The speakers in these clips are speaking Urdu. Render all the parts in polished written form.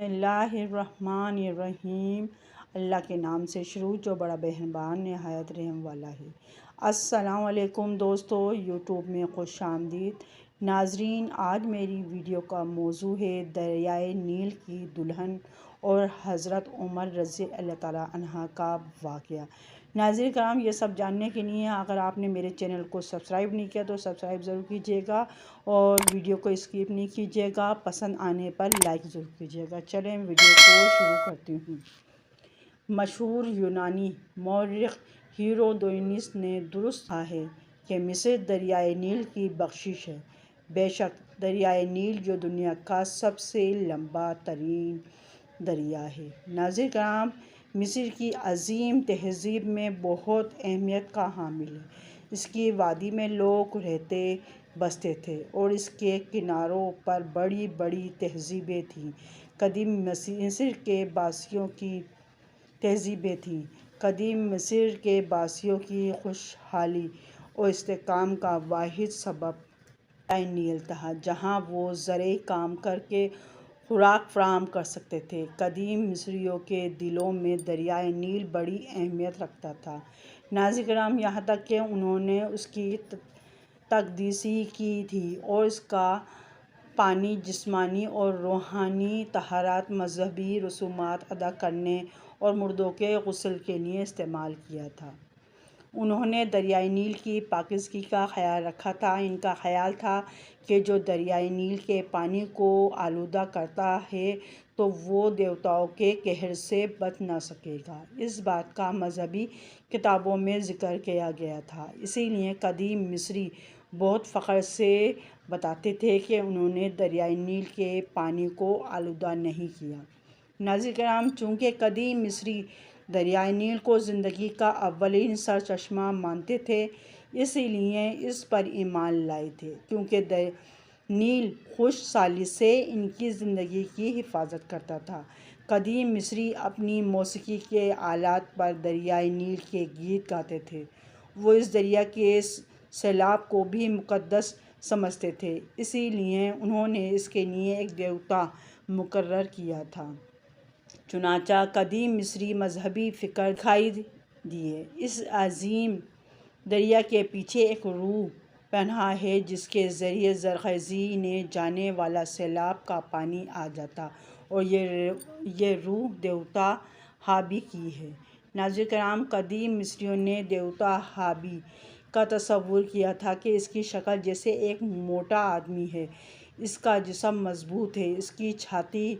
اللہ الرحمن الرحیم۔ اللہ کے نام سے شروع جو بڑا مہربان نہایت رحم والا ہے۔ السلام علیکم دوستو، یوٹیوب میں خوش آمدید۔ ناظرین، آج میری ویڈیو کا موضوع ہے دریائے نیل کی دلہن اور حضرت عمر رضی اللہ تعالیٰ عنہ کا واقعہ۔ ناظرین کرام، یہ سب جاننے کے لیے اگر آپ نے میرے چینل کو سبسکرائب نہیں کیا تو سبسکرائب ضرور کیجیے گا اور ویڈیو کو اسکپ نہیں کیجیے گا، پسند آنے پر لائک ضرور کیجیے گا۔ چلیں ویڈیو کو شروع کرتی ہوں۔ مشہور یونانی مورخ ہیرودوٹس نے درست کہا ہے کہ مصر دریائے نیل کی بخشش ہے۔ بے شک دریائے نیل جو دنیا کا سب سے لمبا ترین دریا ہے۔ ناظرین کرام، مصر کی عظیم تہذیب میں بہت اہمیت کا حامل ہے۔ اس کی وادی میں لوگ رہتے بستے تھے اور اس کے کناروں پر بڑی بڑی تہذیبیں تھیں۔ قدیم مصر کے باسیوں کی تہذیبیں تھیں۔ قدیم مصر کے باسیوں کی خوشحالی اور استحکام کا واحد سبب دریائے نیل تھا، جہاں وہ زرعی کام کر کے خوراک فراہم کر سکتے تھے۔ قدیم مصریوں کے دلوں میں دریائے نیل بڑی اہمیت رکھتا تھا۔ ناظرین کرام، یہاں تک کہ انہوں نے اس کی تقدیس کی تھی اور اس کا پانی جسمانی اور روحانی طہارت، مذہبی رسومات ادا کرنے اور مردوں کے غسل کے لیے استعمال کیا تھا۔ انہوں نے دریائے نیل کی پاکیزگی کا خیال رکھا تھا۔ ان کا خیال تھا کہ جو دریائے نیل کے پانی کو آلودہ کرتا ہے تو وہ دیوتاؤں کے قہر سے بچ نہ سکے گا۔ اس بات کا مذہبی کتابوں میں ذکر کیا گیا تھا۔ اسی لیے قدیم مصری بہت فخر سے بتاتے تھے کہ انہوں نے دریائے نیل کے پانی کو آلودہ نہیں کیا۔ ناظرین کرام، چونکہ قدیم مصری دریائے نیل کو زندگی کا اولین سرچشمہ مانتے تھے، اسی لیے اس پر ایمان لائے تھے، کیونکہ نیل خشک سالی سے ان کی زندگی کی حفاظت کرتا تھا۔ قدیم مصری اپنی موسیقی کے آلات پر دریائے نیل کے گیت گاتے تھے۔ وہ اس دریا کے سیلاب کو بھی مقدس سمجھتے تھے، اسی لیے انہوں نے اس کے لیے ایک دیوتا مقرر کیا تھا۔ چنانچہ قدیم مصری مذہبی فکر دکھائی دیے۔ اس عظیم دریا کے پیچھے ایک روح پنہاں ہے جس کے ذریعے زرخیزی جانے والا سیلاب کا پانی آ جاتا، اور یہ روح دیوتا ہابی کی ہے۔ ناظرین کرام، قدیم مصریوں نے دیوتا ہابی کا تصور کیا تھا کہ اس کی شکل جیسے ایک موٹا آدمی ہے، اس کا جسم مضبوط ہے، اس کی چھاتی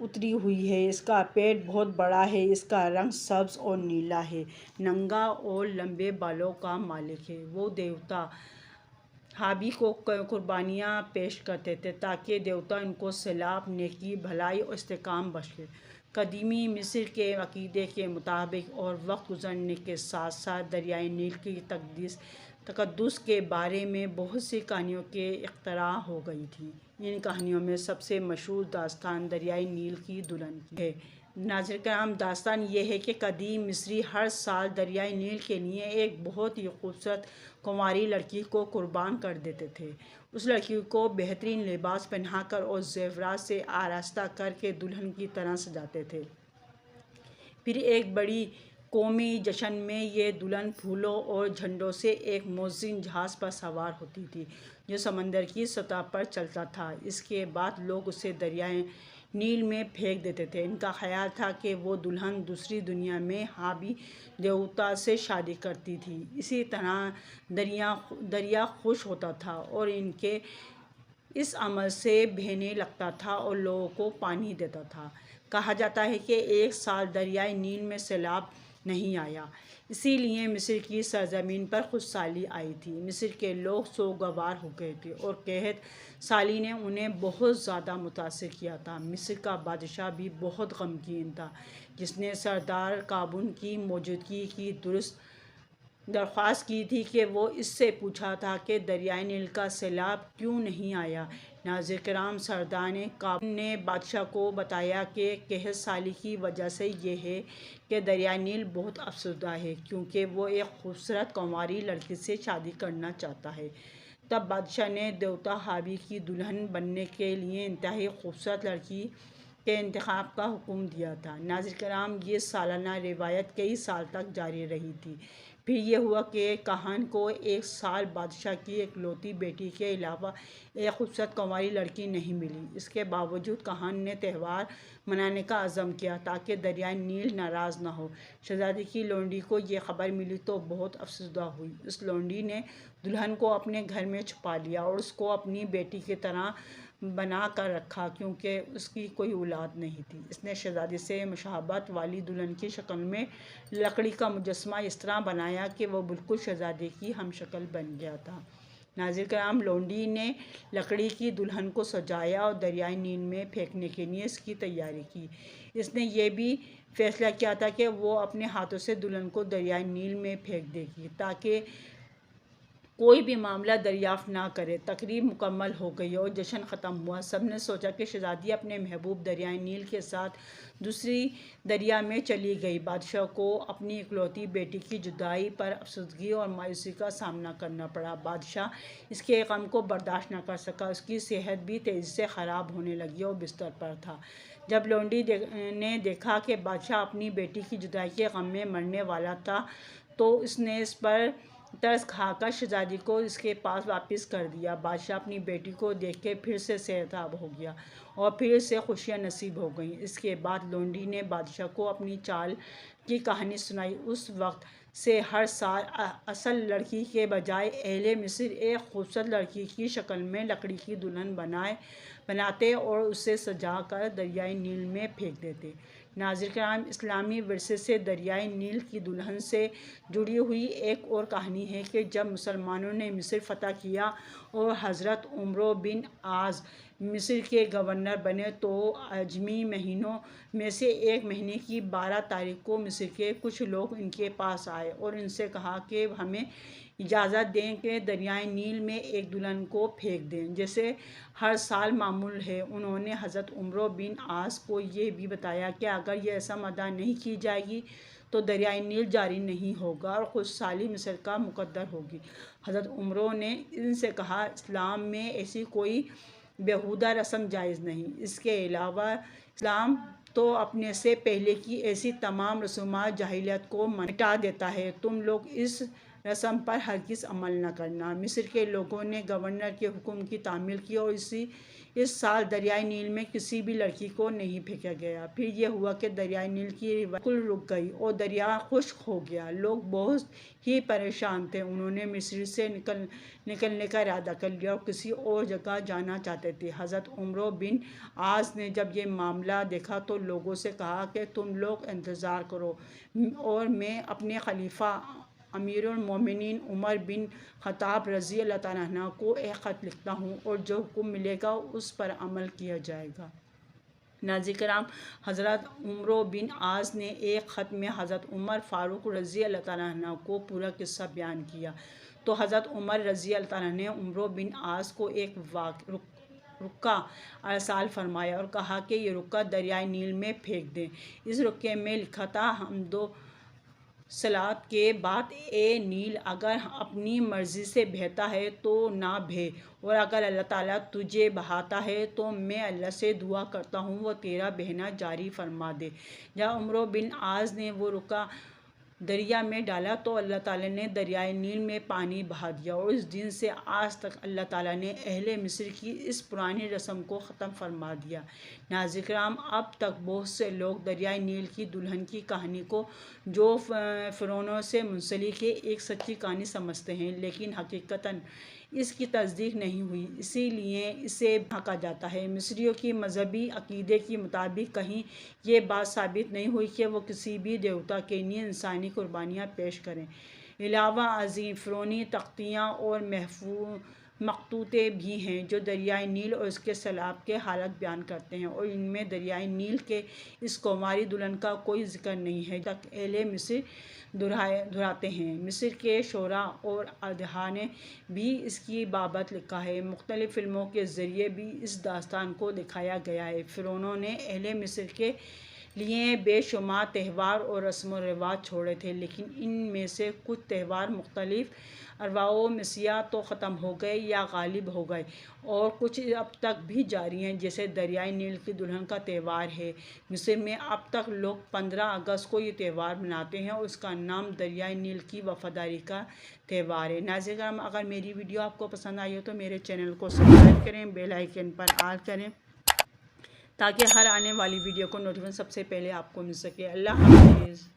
اتری ہوئی ہے، اس کا پیٹ بہت بڑا ہے، اس کا رنگ سبز اور نیلا ہے، ننگا اور لمبے بالوں کا مالک ہے۔ وہ دیوتا ہابی کو قربانیاں پیش کرتے تھے تاکہ دیوتا ان کو سیلاب، نیکی، بھلائی اور استحکام بخشے۔ قدیمی مصر کے عقیدے کے مطابق اور وقت گزرنے کے ساتھ ساتھ دریائے نیل کی تقدس کے بارے میں بہت سی کہانیوں کے اختراع ہو گئی تھیں۔ ان کہانیوں میں سب سے مشہور داستان دریائے نیل کی دلہن کی ہے۔ ناظرین کرام، داستان یہ ہے کہ قدیم مصری ہر سال دریائے نیل کے لیے ایک بہت ہی خوبصورت کنواری لڑکی کو قربان کر دیتے تھے۔ اس لڑکی کو بہترین لباس پہنا کر اور زیورات سے آراستہ کر کے دلہن کی طرح سجاتے تھے۔ پھر ایک بڑی قومی جشن میں یہ دلہن پھولوں اور جھنڈوں سے ایک موزون جہاز پر سوار ہوتی تھی جو سمندر کی سطح پر چلتا تھا۔ اس کے بعد لوگ اسے دریائے نیل میں پھینک دیتے تھے۔ ان کا خیال تھا کہ وہ دلہن دوسری دنیا میں ہابی دیوتا سے شادی کرتی تھی۔ اسی طرح دریا خشک ہوتا تھا اور ان کے اس عمل سے بہنے لگتا تھا اور لوگوں کو پانی دیتا تھا۔ کہا جاتا ہے کہ ایک سال دریائے نیل میں سیلاب نہیں آیا، اسی لیے مصر کی سرزمین پر خشکسالی آئی تھی۔ مصر کے لوگ سوگوار ہو گئے تھے اور قحط سالی نے انہیں بہت زیادہ متاثر کیا تھا۔ مصر کا بادشاہ بھی بہت غمگین تھا، جس نے سردار قابون کی موجودگی کی درخواست کی تھی کہ وہ اس سے پوچھا تھا کہ دریائے نیل کا سیلاب کیوں نہیں آیا۔ ناظرین کرام، سردار قابون نے بادشاہ کو بتایا کہ قحط سالی کی وجہ سے یہ ہے کہ دریائے نیل بہت افسردہ ہے، کیونکہ وہ ایک خوبصورت کنواری لڑکی سے شادی کرنا چاہتا ہے۔ تب بادشاہ نے دیوتا ہابی کی دلہن بننے کے لیے انتہائی خوبصورت لڑکی کے انتخاب کا حکم دیا تھا۔ ناظرین کرام، یہ سالانہ روایت کئی سال تک جاری رہی تھی۔ پھر یہ ہوا کہ کاہن کو 1 سال بادشاہ کی اکلوتی بیٹی کے علاوہ ایک خوبصورت کنواری لڑکی نہیں ملی۔ اس کے باوجود کاہن نے تہوار منانے کا عزم کیا تاکہ دریائے نیل ناراض نہ ہو۔ شہزادی کی لونڈی کو یہ خبر ملی تو بہت افسردہ ہوئی۔ اس لونڈی نے دلہن کو اپنے گھر میں چھپا لیا اور اس کو اپنی بیٹی کی طرح بنا کر رکھا کیونکہ اس کی کوئی اولاد نہیں تھی۔ اس نے شہزادی سے مشابہت والی دلہن کی شکل میں لکڑی کا مجسمہ اس طرح بنایا کہ وہ بالکل شہزادی کی ہم شکل بن گیا تھا۔ ناظرین کرام، لونڈی نے لکڑی کی دلہن کو سجایا اور دریائے نیل میں پھینکنے کے لیے اس کی تیاری کی۔ اس نے یہ بھی فیصلہ کیا تھا کہ وہ اپنے ہاتھوں سے دلہن کو دریائے نیل میں پھینک دے گی تاکہ کوئی بھی معاملہ دریافت نہ کرے۔ تقریب مکمل ہو گئی اور جشن ختم ہوا۔ سب نے سوچا کہ شہزادی اپنے محبوب دریائے نیل کے ساتھ دوسری دریا میں چلی گئی۔ بادشاہ کو اپنی اکلوتی بیٹی کی جدائی پر افسردگی اور مایوسی کا سامنا کرنا پڑا۔ بادشاہ اس کے غم کو برداشت نہ کر سکا۔ اس کی صحت بھی تیزی سے خراب ہونے لگی اور بستر پر تھا۔ جب لونڈی نے دیکھا کہ بادشاہ اپنی بیٹی کی جدائی کے غم میں مرنے والا تھا تو اس نے اس پر ترس کھا کر شہزادی کو اس کے پاس واپس کر دیا۔ بادشاہ اپنی بیٹی کو دیکھ کے پھر سے صحتیاب ہو گیا اور پھر اسے خوشیاں نصیب ہو گئیں۔ اس کے بعد لونڈی نے بادشاہ کو اپنی چال کی کہانی سنائی۔ اس وقت سے ہر سال اصل لڑکی کے بجائے اہل مصر ایک خوبصورت لڑکی کی شکل میں لکڑی کی دلہن بناتے اور اسے سجا کر دریائے نیل میں پھینک دیتے۔ ناظرین کرام، اسلامی ورثے سے دریائے نیل کی دلہن سے جڑی ہوئی ایک اور کہانی ہے کہ جب مسلمانوں نے مصر فتح کیا اور حضرت عمرو بن عاص مصر کے گورنر بنے تو اعجمی مہینوں میں سے ایک مہینے کی 12 تاریخ کو مصر کے کچھ لوگ ان کے پاس آئے اور ان سے کہا کہ ہمیں اجازت دیں کہ دریائے نیل میں ایک دلہن کو پھینک دیں جیسے ہر سال معمول ہے۔ انہوں نے حضرت عمرو بن عاص کو یہ بھی بتایا کہ اگر یہ رسم ادا نہیں کی جائے گی تو دریائے نیل جاری نہیں ہوگا اور خشک سالی مصر کا مقدر ہوگی۔ حضرت عمرو نے ان سے کہا، اسلام میں ایسی کوئی بیہودہ رسم جائز نہیں۔ اس کے علاوہ اسلام تو اپنے سے پہلے کی ایسی تمام رسومات جاہلیت کو مٹا دیتا ہے۔ تم لوگ اس رسم پر ہرگز عمل نہ کرنا۔ مصر کے لوگوں نے گورنر کے حکم کی تعمیل کی اور اس سال دریائے نیل میں کسی بھی لڑکی کو نہیں پھینکا گیا۔ پھر یہ ہوا کہ دریائے نیل کی روایت بالکل رک گئی اور دریا خشک ہو گیا۔ لوگ بہت ہی پریشان تھے۔ انہوں نے مصر سے نکلنے کا ارادہ کر لیا اور کسی اور جگہ جانا چاہتے تھے۔ حضرت عمرو بن عاص نے جب یہ معاملہ دیکھا تو لوگوں سے کہا کہ تم لوگ انتظار کرو اور میں اپنے خلیفہ امیر المومنین عمر بن خطاب رضی اللہ تعالیٰ عنہ کو ایک خط لکھتا ہوں اور جو حکم ملے گا اس پر عمل کیا جائے گا۔ ناظرین کرام، حضرت عمرو بن عاص نے ایک خط میں حضرت عمر فاروق رضی اللہ تعالیٰ عنہ کو پورا قصہ بیان کیا تو حضرت عمر رضی اللہ تعالیٰ عنہ نے عمرو بن عاص کو ایک رکہ ارسال فرمایا اور کہا کہ یہ رکہ دریائے نیل میں پھینک دیں۔ اس رکے میں لکھا تھا، حمد و صلوات کے بعد اے نیل، اگر اپنی مرضی سے بہتا ہے تو نہ بہہ اور اگر اللہ تعالیٰ تجھے بہاتا ہے تو میں اللہ سے دعا کرتا ہوں وہ تیرا بہنا جاری فرما دے۔ جب عمرو بن عاص نے وہ رکہ دریا میں ڈالا تو اللہ تعالیٰ نے دریائے نیل میں پانی بہا دیا اور اس دن سے آج تک اللہ تعالیٰ نے اہل مصر کی اس پرانی رسم کو ختم فرما دیا۔ ناظرین کرام، اب تک بہت سے لوگ دریائے نیل کی دلہن کی کہانی کو جو فرعونوں سے منسلک ہے ایک سچی کہانی سمجھتے ہیں، لیکن حقیقتاً اس کی تصدیق نہیں ہوئی، اسی لیے اسے ڈھانکا جاتا ہے۔ مصریوں کی مذہبی عقیدے کے مطابق کہیں یہ بات ثابت نہیں ہوئی کہ وہ کسی بھی دیوتا کے لیے انسانی قربانیاں پیش کریں۔ علاوہ ازیں فرعونی تختیاں اور مخطوطے بھی ہیں جو دریائے نیل اور اس کے سیلاب کے حالات بیان کرتے ہیں اور ان میں دریائے نیل کے اس کنواری دلہن کا کوئی ذکر نہیں ہے جب تک اہل مصر دہراتے ہیں۔ مصر کے شعراء اور ادیباء نے بھی اس کی بابت لکھا ہے۔ مختلف فلموں کے ذریعے بھی اس داستان کو دکھایا گیا ہے۔ فرعونوں نے اہل مصر کے لیے بے شمار تہوار اور رسم و رواج چھوڑے تھے، لیکن ان میں سے کچھ تہوار مختلف ارواح و مسیحات تو ختم ہو گئے یا غالب ہو گئے، اور کچھ اب تک بھی جاری ہیں، جیسے دریائے نیل کی دلہن کا تہوار ہے۔ مصر میں اب تک لوگ 15 اگست کو یہ تہوار مناتے ہیں اور اس کا نام دریائے نیل کی وفاداری کا تہوار ہے۔ ناظرین کرام، اگر میری ویڈیو آپ کو پسند آئی ہو تو میرے چینل کو سبسکرائب کریں، بیل آئیکن پر آل کریں، تاکہ ہر آنے والی ویڈیو کو نوٹیفیکیشن سب سے پہلے آپ کو مل سکے۔ اللہ حافظ۔